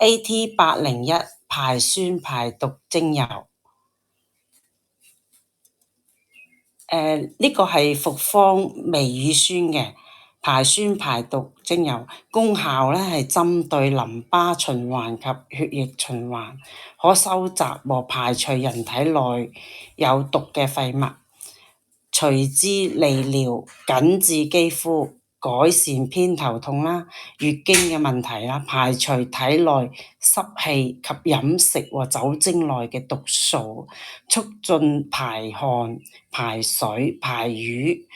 AT801排酸排毒精油。呢個係複方微乳酸嘅排酸排毒精油，功效咧係針對淋巴循環及血液循環，可收集和排除人體內有毒嘅廢物，隨之利尿、緊緻肌膚、改善偏頭痛啦、月經嘅問題啦，排除體內濕氣及飲食和酒精內嘅毒素，促進排汗、排水、排瘀，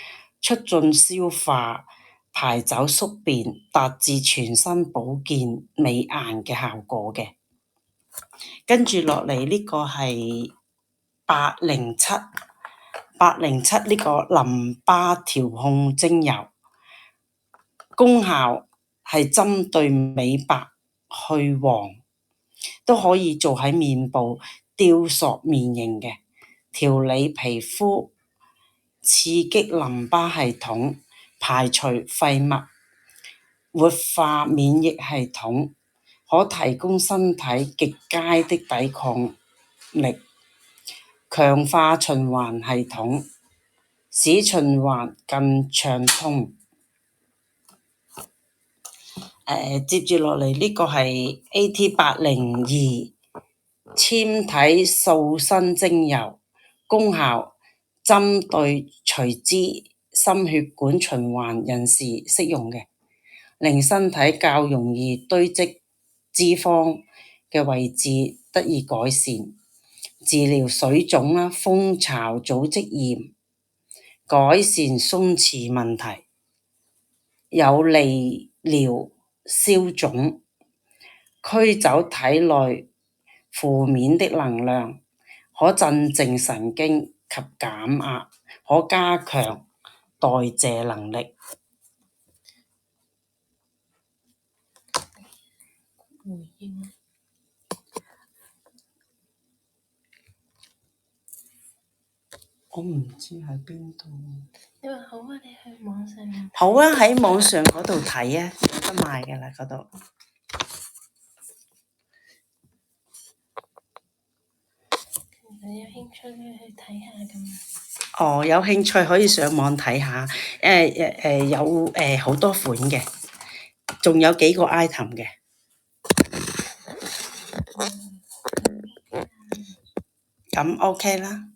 促進消化、排走宿便，達至全身保健美顏嘅效果嘅。跟住落嚟呢個係807呢個淋巴調控精油，功效係針對美白去黃，都可以做喺面部雕塑面型嘅，調理皮膚，刺激淋巴系統，排除廢物，活化免疫系統，可提供身體極佳的抵抗力，強化循環系統，使循環更暢通。接住落嚟呢個係 AT802纖體塑身精油，功效針對隨肢心血管循環人士適用嘅，令身體較容易堆積脂肪嘅位置得以改善，治療水腫啦、蜂巢組織炎，改善鬆弛問題，有利療消腫，驅走體內負面的能量，可鎮靜神經及減壓，可加強代謝能力。我唔知喺邊度。你話好啊，你去網上面。好啊，喺網上嗰度睇啊，有得賣㗎啦嗰度。有興趣去睇下咁。哦，有興趣可以上網睇下，有好多款嘅，仲有幾個 item 嘅。咁 OK 啦。